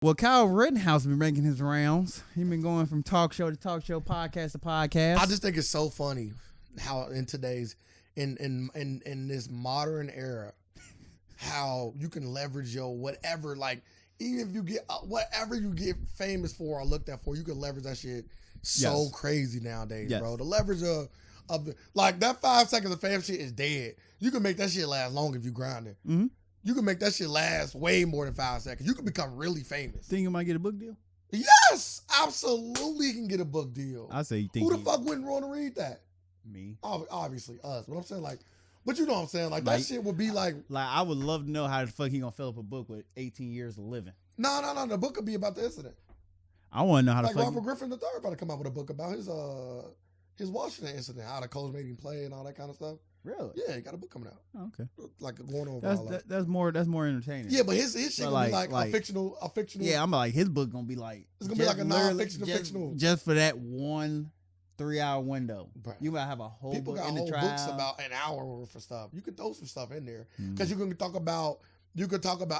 Well, Kyle Rittenhouse been making his rounds. He been going from talk show to talk show, podcast to podcast. I just think it's so funny how in today's in this modern era, how you can leverage your whatever, like even if you get whatever you get famous for or looked at for, you can leverage that shit so crazy nowadays, bro. The leverage of the, like that 5 seconds of fame shit is dead. You can make that shit last long if you grind it. Mm-hmm. You can make that shit last way more than 5 seconds. You can become really famous. Think you might get a book deal? Yes, absolutely. You can get a book deal. I say you think. Who the fuck wouldn't want to read that? Me. Obviously us. But I'm saying like, but you know what I'm saying? Like that shit would be like I would love to know how the fuck he gonna fill up a book with 18 years of living. No. The book could be about the incident. I want to know how like the fuck. Robert Griffin III about to come out with a book about his Washington incident, how the coach made him play and all that kind of stuff. Really? Yeah, he got a book coming out. Oh, okay. Like going over that's more entertaining. Yeah, but his shit gonna be like a fictional. Yeah, I'm like his book gonna be like it's gonna be like a non-fictional. Just for that 1 3-hour window. Right. You might have a whole people book got in the whole trial. books about an hour worth of stuff. You could throw some stuff in there because you can talk about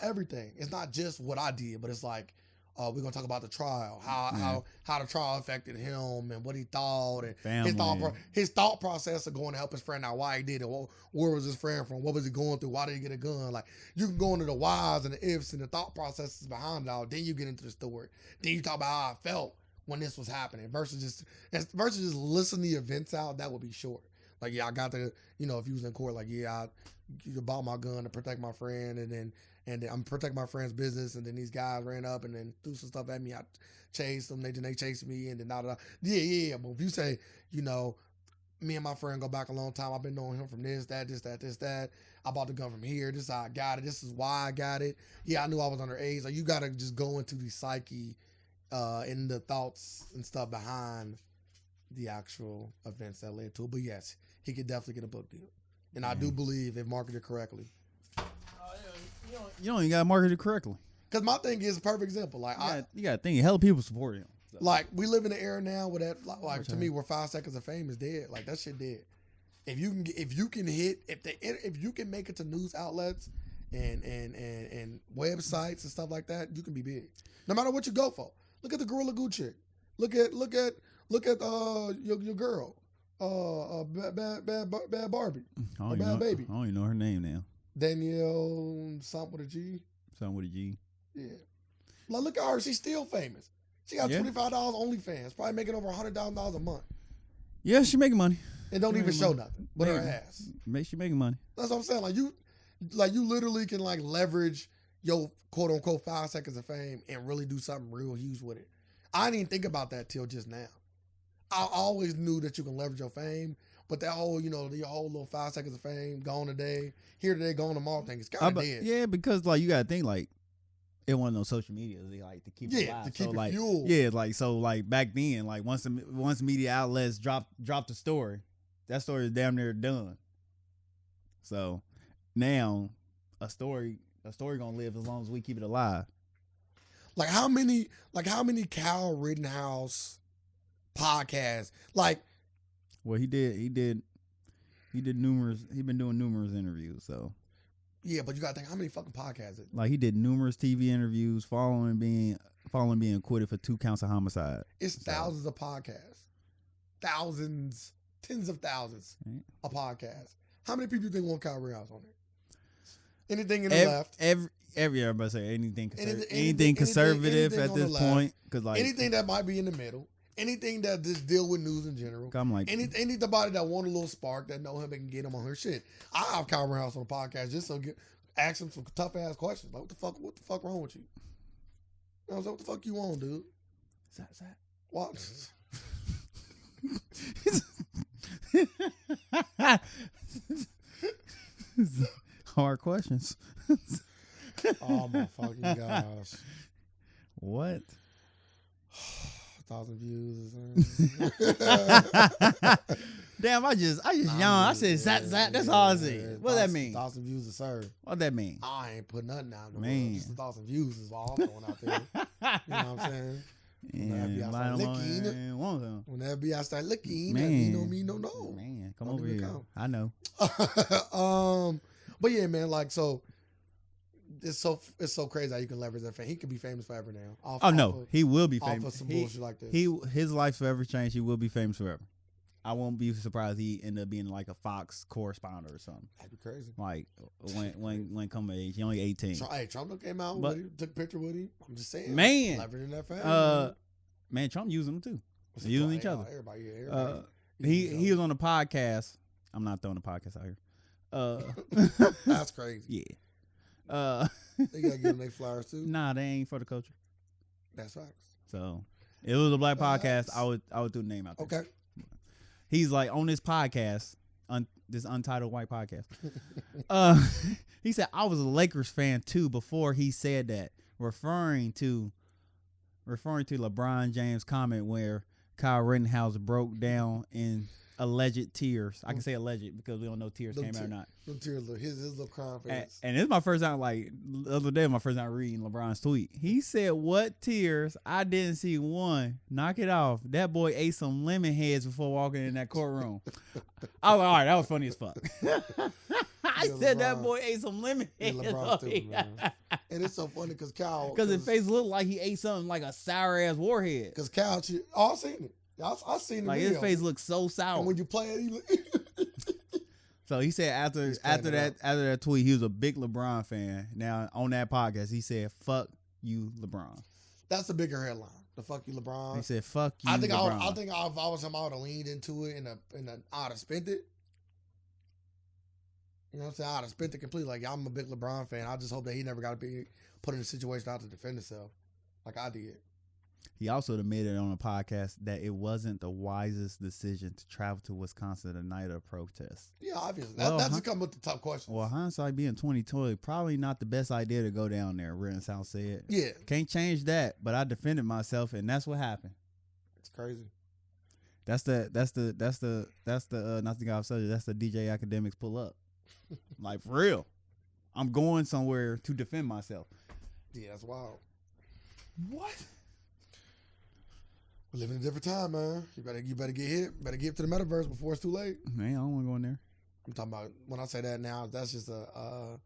everything. It's not just what I did, but it's like we're gonna talk about the trial, how the trial affected him and what he thought and his thought process of going to help his friend out, why he did it, where was his friend from, what was he going through, why did he get a gun? Like you can go into the whys and the ifs and the thought processes behind it all. Then you get into the story. Then you talk about how I felt when this was happening versus just listen the events out. That would be short. Like I got to, if you was in court, like I bought my gun to protect my friend and then I'm protecting my friend's business, and then these guys ran up and then threw some stuff at me. I chased them, they chased me, and then yeah. But if you say, me and my friend go back a long time. I've been knowing him from this, that. I bought the gun from here. This is how I got it. This is why I got it. Yeah, I knew I was underage. Like you gotta just go into the psyche, and the thoughts and stuff behind the actual events that led to it. But yes, he could definitely get a book deal, and I do believe if marketed correctly. You don't even got to market it correctly. Because my thing is a perfect example. Like you got to think, hell, people support him. So. Like we live in an era now where that, like to me, where 5 seconds of fame is dead. Like that shit dead. If you can make it to news outlets and websites and stuff like that, you can be big. No matter what you go for. Look at the Gorilla Glue chick. Look at your girl, bad Barbie, bad baby. I don't even know her name now. Danielle, something with a G. Something with a G. Yeah. Like, look at her. She's still famous. She got $25 OnlyFans. Probably making over $100,000 a month. Yeah, she making money. And don't even show nothing but her ass. She making money. That's what I'm saying. Like you literally can like leverage your quote unquote 5 seconds of fame and really do something real huge with it. I didn't even think about that till just now. I always knew that you can leverage your fame. But that whole, your whole little 5 seconds of fame, gone today, here today, gone tomorrow thing, it's kind of dead. Yeah, because like you gotta think like it wasn't no social media. They like to keep it alive. To keep so, it like, fueled. Yeah, like back then, like once media outlets dropped the story, that story is damn near done. So now a story gonna live as long as we keep it alive. Like how many Kyle Rittenhouse podcasts? Like, well, he did numerous. He been doing numerous interviews. So yeah, but you gotta think how many fucking podcasts is it? Like he did numerous TV interviews following being acquitted for 2 counts of homicide. It's thousands of podcasts, thousands, tens of thousands of podcasts. How many people you think want Kyle Rittenhouse on there? Anything in the left? Everybody say anything conservative at this point, because like anything that might be in the middle. Anything that just deal with news in general. I'm like anybody that want a little spark that know him and can get him on her shit. I have Kyle Rittenhouse on the podcast just so ask him some tough ass questions. Like what the fuck wrong with you? What the fuck you on, dude? Is that? What? Hard questions. Oh my fucking gosh. What? 1,000 views. Damn, I just yawned. I said zat. That's all I said. What that mean? 1,000 views a serve. What that mean? I ain't put nothing out. Man, just 1,000 views is all I'm throwing out there. You know what I'm saying? When that FBI start looking, man, no. Man, come over here. I know. But yeah, man, like so. it's so crazy how you can leverage that fame. He could be famous forever now. He will be Off famous. of some bullshit like this. His life's forever changed. He will be famous forever. I won't be surprised he end up being like a Fox correspondent or something. That'd be crazy. Like when come of age, he only 18. Trump came out, but he took a picture with him. I'm just saying, man, leveraging that fame. Man, Trump using them too. They're using each other. Everybody. He was on a podcast. I'm not throwing a podcast out here. That's crazy. Yeah. They gotta give them their flowers too. Nah, they ain't for the culture. That's facts. So it was a black podcast. I would throw the name out there. Okay. He's like on this podcast, this untitled white podcast. He said I was a Lakers fan too before he said that, referring to LeBron James' comment where Kyle Rittenhouse broke down in alleged tears. I can say alleged because we don't know tears came out or not. His little crying face. And this is my first time, like the other day, my first time reading LeBron's tweet. He said, "What tears? I didn't see one. Knock it off. That boy ate some lemon heads before walking in that courtroom." I was like, all right, that was funny as fuck. I said that boy ate some lemon heads. LeBron stupid, man. And it's so funny because Kyle, because his face looked like he ate something like a sour ass warhead. Because Kyle, I've seen it. I seen it. Like his face looked so sour. And when you play it, he look. So he said after that tweet, he was a big LeBron fan. Now on that podcast, he said, "Fuck you, LeBron." That's the bigger headline. The "fuck you, LeBron." He said, "Fuck you, I think LeBron." I think if I was him, I would have leaned into it and I'd have spent it. You know what I'm saying? I'd have spent it completely. Like, I'm a big LeBron fan. I just hope that he never got to be put in a situation out to defend himself, like I did. He also admitted on a podcast that it wasn't the wisest decision to travel to Wisconsin the night of protest. Yeah, obviously. That just comes with the tough questions. Well, hindsight being 2020, probably not the best idea to go down there, Rittenhouse said. Yeah. Can't change that, but I defended myself, and that's what happened. It's crazy. That's the not to get off subject, that's the DJ Academics pull up. Like, for real. I'm going somewhere to defend myself. Yeah, that's wild. What? We're living in a different time, man. You better get hit. Better get to the metaverse before it's too late. Man, I don't want to go in there. I'm talking about when I say that now. That's just a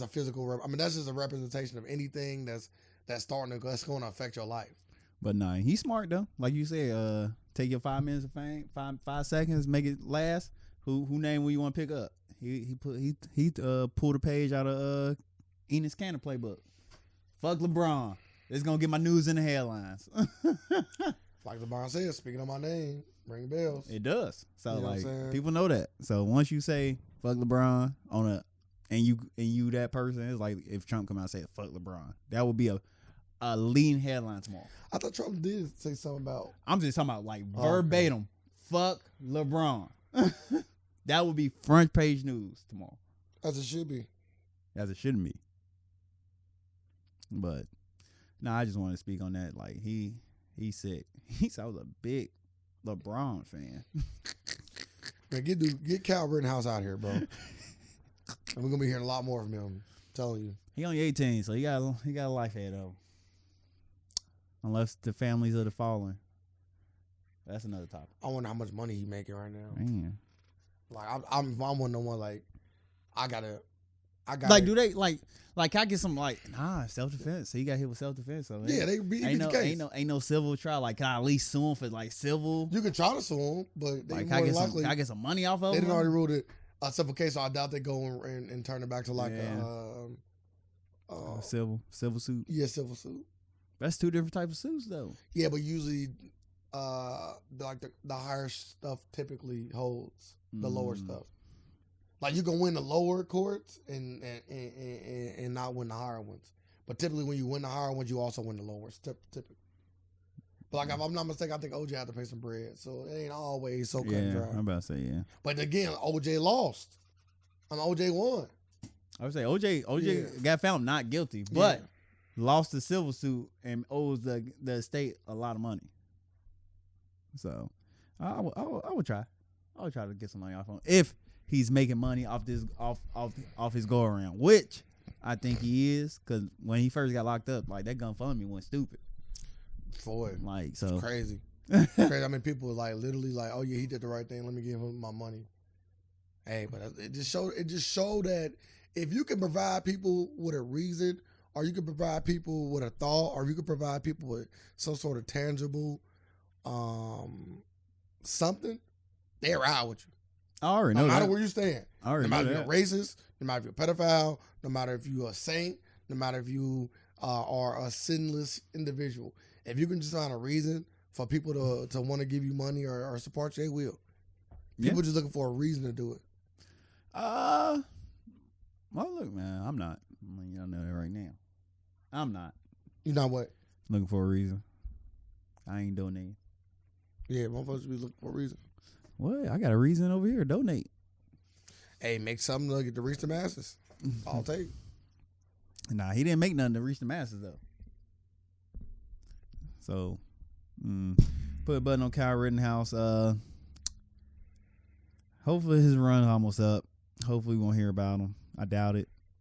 physical. That's just a representation of anything that's going to affect your life. But nah, he's smart though. Like you said, take your 5 minutes of fame, 5 seconds, make it last. Who name you want to pick up? He pulled a page out of Enos Cannon playbook. Fuck LeBron. It's gonna get my news in the headlines. Like LeBron said, speaking of my name, ring bells. It does. So you know like people know that. So once you say fuck LeBron and you that person, it's like if Trump come out and say fuck LeBron, that would be a leading headline tomorrow. I thought Trump did say something about. I'm just talking about like verbatim. Fuck LeBron. That would be front page news tomorrow. As it should be. As it shouldn't be. But no, I just want to speak on that. Like he said I was a big LeBron fan. Man, get Kyle Rittenhouse out here, bro. And we're gonna be hearing a lot more from him. I'm telling you. He only 18, so he got a life ahead of him. Unless the families of the fallen. That's another topic. I wonder how much money he making right now. Man. Like I'm one of the one like I gotta like do they like can I get some like self-defense? So he got hit with self-defense. So yeah, they beat the case. Ain't no civil trial. Like can I at least sue him for like civil? You can try to sue him, but they like can I get some money off of they him? didn't already ruled it a civil case, so I doubt they go and turn it back to like civil suit. Yeah, civil suit. That's two different types of suits though. Yeah, but usually like the higher stuff typically holds the lower stuff. Like you can win the lower courts and not win the higher ones. But typically when you win the higher ones, you also win the lower ones. Typically. But like if I'm not mistaken, I think OJ had to pay some bread. So it ain't always so cut and dry. I'm about to say yeah. But again, OJ lost. OJ won. I would say OJ got found not guilty, but lost the civil suit and owes the estate a lot of money. So I would try. I would try to get some money off him if he's making money off this off his go around, which I think he is, because when he first got locked up, like that GoFundMe went stupid. For it. Like so it's crazy. It's crazy. I mean, people were like literally like, "Oh yeah, he did the right thing. Let me give him my money." Hey, but it just showed that if you can provide people with a reason, or you can provide people with a thought, or you can provide people with some sort of tangible something, they ride with you. I already know no matter that. where you stand. I already No matter know if you're a racist, no matter if you're a pedophile, no matter if you're a saint, no matter if you are a sinless individual. If you can just find a reason for people to want to give you money or support you, they will. People just looking for a reason to do it. Well, look, man, I'm not. I'm letting y'all know that right now. I'm not. You know what? Looking for a reason. I ain't donating. Yeah, motherfuckers be looking for a reason. What? I got a reason over here. Donate. Hey, make something to get to reach the masses. I'll take. Nah, he didn't make nothing to reach the masses though. So, put a button on Kyle Rittenhouse. Hopefully his run almost up. Hopefully we won't hear about him. I doubt it.